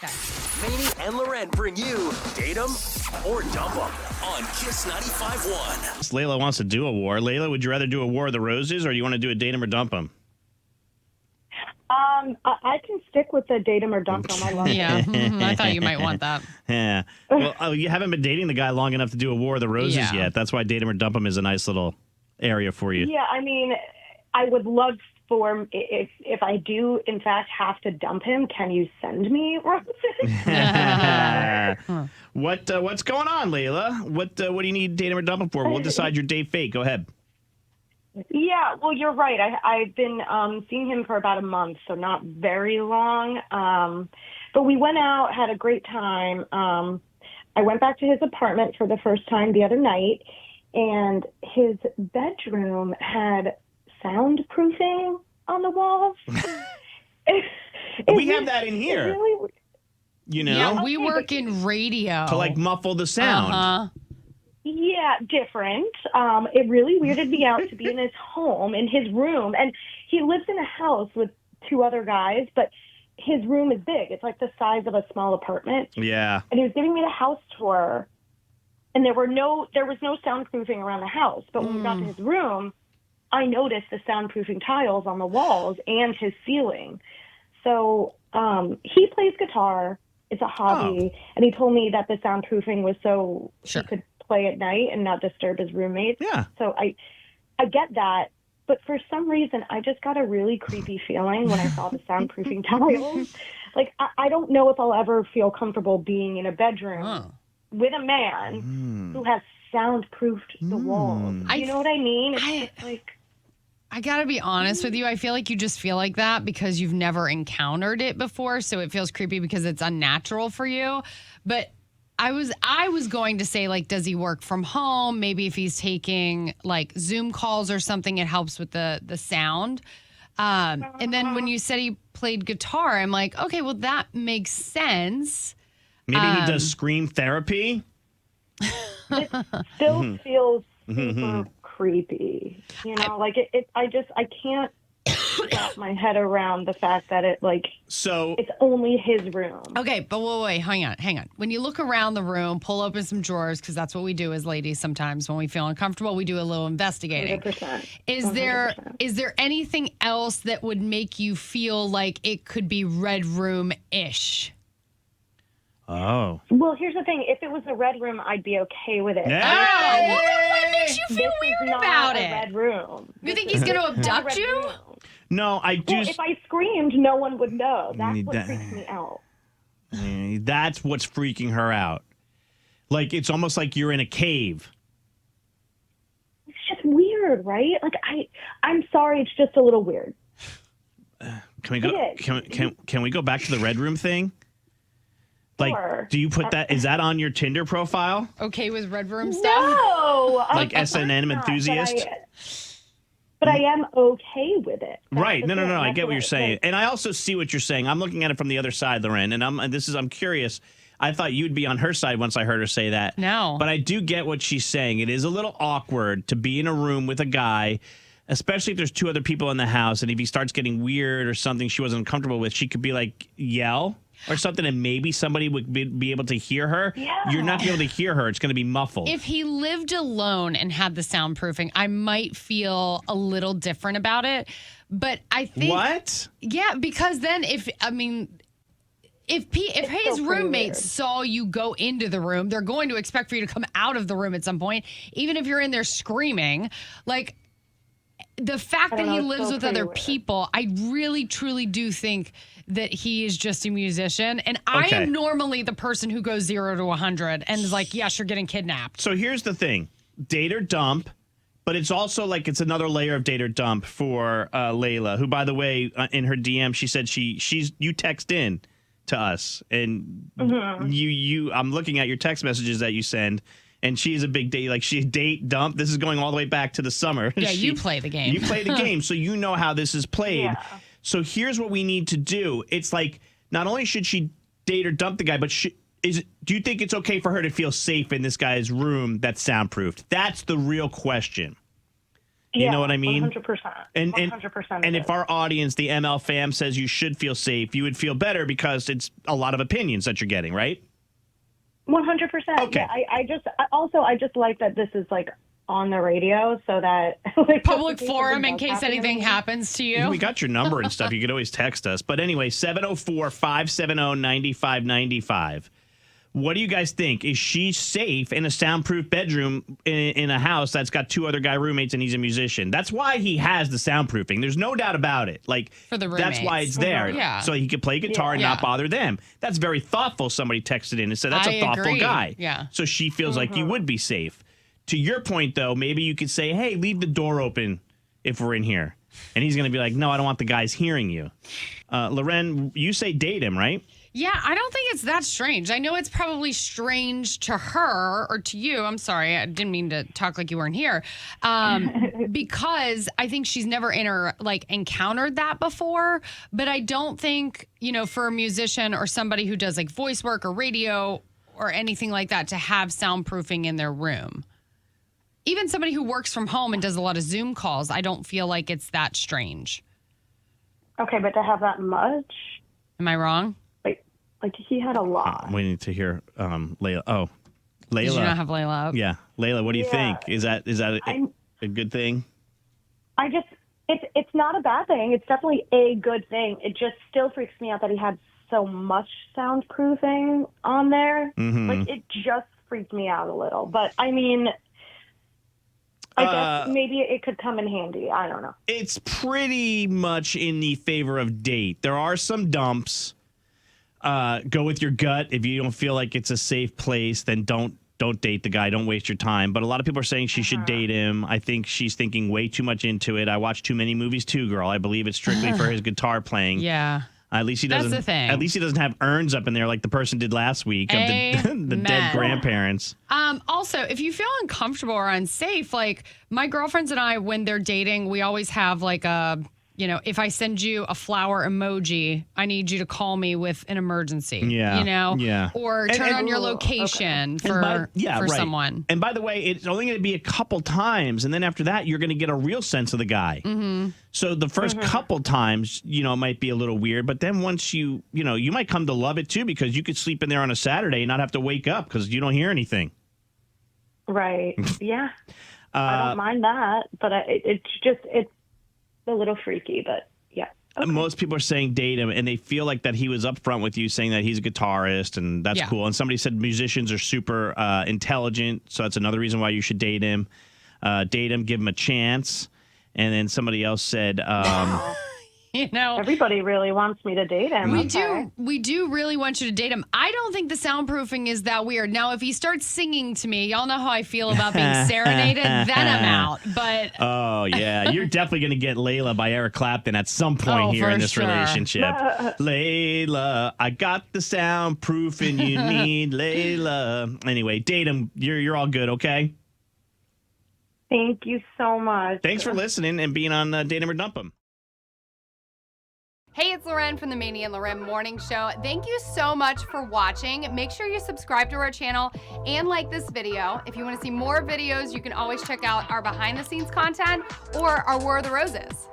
Okay. Maney and LauRen bring you Date 'em or Dump 'em on Kiss 95.1. Layla wants to do a war. Layla, would you rather do a War of the Roses, or do you want to do a Date 'em or Dump 'em? I can stick with the date 'em or dump 'em. I love it. Yeah, I thought you might want that. Yeah. Well, you haven't been dating the guy long enough to do a War of the Roses yet. That's why Date 'em or Dump 'em is a nice little area for you. Yeah, I mean, I would love for if I do in fact have to dump him, can you send me roses? What's going on, Layla? What do you need Date 'em or Dump 'em for? We'll decide your date fate. Go ahead. Yeah, well, you're right. I've been seeing him for about a month, so not very long. But we went out, had a great time. I went back to his apartment for the first time the other night, and his bedroom had soundproofing on the walls. We have that in here. Really, Yeah, we work in radio. To like muffle the sound. Uh-huh. yeah, different. It really weirded me out to be in his home, in his room. And he lives in a house with two other guys, but his room is big. It's like the size of a small apartment. Yeah. And he was giving me the house tour, and there was no soundproofing around the house. But when we got to his room, I noticed the soundproofing tiles on the walls and his ceiling. So he plays guitar. It's a hobby. And he told me that the soundproofing was so he could play at night and not disturb his roommates. Yeah. So I get that. But for some reason, I just got a really creepy feeling when I saw the soundproofing tiles. Like, I don't know if I'll ever feel comfortable being in a bedroom with a man who has soundproofed the walls. You know what I mean? It's just like... I got to be honest with you. I feel like you just feel like that because you've never encountered it before. So it feels creepy because it's unnatural for you. But I was going to say, like, does he work from home? Maybe if he's taking like Zoom calls or something, it helps with the sound. And then when you said he played guitar, I'm like, okay, well, that makes sense. Maybe he does scream therapy. It still feels super creepy. You know, like I can't wrap my head around the fact that it's only his room. Okay, but wait, hang on. When you look around the room, pull open some drawers, because that's what we do as ladies sometimes when we feel uncomfortable, we do a little investigating. 100%. Is there anything else that would make you feel like it could be Red Room-ish? Oh. Well, here's the thing. If it was a red room, I'd be okay with it. Yeah. Well, then what makes you feel weird about a it? red room. You think he's going to abduct you? No, I do. Well, if I screamed, no one would know. That's what freaks me out. That's what's freaking her out. Like, it's almost like you're in a cave. It's just weird, right? Like, I'm sorry, it's just a little weird. Can we go? Can we go back to the red room thing? Like, do you put that? Is that on your Tinder profile? Okay with Red Room stuff? No. Like S&M enthusiast? But I am okay with it. Right. No. I get what you're saying. And I also see what you're saying. I'm looking at it from the other side, LauRen, and I'm curious. I thought you'd be on her side once I heard her say that. No. But I do get what she's saying. It is a little awkward to be in a room with a guy, especially if there's two other people in the house, and if he starts getting weird or something she wasn't comfortable with, she could be like, yell or something, and maybe somebody would be able to hear her. Yeah. You're not going to be able to hear her. It's going to be muffled. If he lived alone and had the soundproofing, I might feel a little different about it. But I think... What? Yeah, because then if his roommates saw you go into the room, they're going to expect for you to come out of the room at some point, even if you're in there screaming. Like, the fact that he lives with other people, I really, truly do think that he is just a musician. And I am normally the person who goes 0 to 100 and is like, yes, you're getting kidnapped. So here's the thing. Date or dump, but it's also like it's another layer of date or dump for Layla, who, by the way, in her DM, she said you text in to us, and I'm looking at your text messages that you send, and she's a big date, like she date dump. This is going all the way back to the summer. Yeah, you play the game. You play the game, so you know how this is played. Yeah. So here's what we need to do. It's like, not only should she date or dump the guy, but do you think it's okay for her to feel safe in this guy's room that's soundproofed? That's the real question. You know what I mean? 100%. And 100%. and if our audience, the ML fam, says you should feel safe, you would feel better because it's a lot of opinions that you're getting, right? 100%. Okay. Yeah, I just like that this is like on the radio so that like Public forum in case anything happens to you. We got your number and stuff. You could always text us. But anyway, 704-570-9595. What do you guys think? Is she safe in a soundproof bedroom in a house that's got two other guy roommates and he's a musician? That's why he has the soundproofing. There's no doubt about it. Like, For the that's why roommates. it's there. Yeah. So he could play guitar and not bother them. That's very thoughtful. Somebody texted in and said that's a thoughtful agree. guy. Yeah. So she feels like you would be safe. To your point, though, maybe you could say, hey, leave the door open if we're in here. And he's going to be like, no, I don't want the guys hearing you. LauRen, you say date him, right? Yeah, I don't think it's that strange. I know it's probably strange to her or to you. I'm sorry, I didn't mean to talk like you weren't here. Because I think she's never encountered that before. But I don't think, for a musician or somebody who does like voice work or radio or anything like that to have soundproofing in their room. Even somebody who works from home and does a lot of Zoom calls, I don't feel like it's that strange. Okay, but to have that much? Am I wrong? Like he had a lot. We need to hear Layla. Oh, Layla. Did you not have Layla up? Yeah. Layla, what do you think? Is that a good thing? It's not a bad thing. It's definitely a good thing. It just still freaks me out that he had so much soundproofing on there. Mm-hmm. Like, it just freaked me out a little. But, I mean, I guess maybe it could come in handy. I don't know. It's pretty much in the favor of date. There are some dumps. Go with your gut. If you don't feel like it's a safe place, then don't date the guy. Don't waste your time. But a lot of people are saying she should date him. I think she's thinking way too much into it. I watch too many movies too, girl. I believe it's strictly for his guitar playing. Yeah. At least he doesn't. That's the thing. At least he doesn't have urns up in there like the person did last week of the dead grandparents. Also, if you feel uncomfortable or unsafe, like my girlfriends and I, when they're dating, we always have like a, if I send you a flower emoji, I need you to call me with an emergency. Yeah. Yeah. Or turn on your location for someone. And by the way, it's only going to be a couple times. And then after that, you're going to get a real sense of the guy. Mm-hmm. So the first couple times, it might be a little weird. But then once you might come to love it too, because you could sleep in there on a Saturday and not have to wake up because you don't hear anything. Right. Yeah. I don't mind that. But it's a little freaky, but yeah. Okay. Most people are saying date him, and they feel like that he was upfront with you saying that he's a guitarist, and that's cool. And somebody said musicians are super intelligent, so that's another reason why you should date him. Date him, give him a chance. And then somebody else said... everybody really wants me to date him. We do really want you to date him. I don't think the soundproofing is that weird. Now, if he starts singing to me, y'all know how I feel about being serenaded, then I'm out. But oh yeah, you're definitely gonna get Layla by Eric Clapton at some point here in this relationship. Layla, I got the soundproofing you need, Layla. Anyway, date him. You're all good, okay? Thank you so much. Thanks for listening and being on Date Him or Dump Him. Hey, it's LauRen from the Maney LauRen Morning Show. Thank you so much for watching. Make sure you subscribe to our channel and like this video. If you want to see more videos, you can always check out our behind the scenes content or our War of the Roses.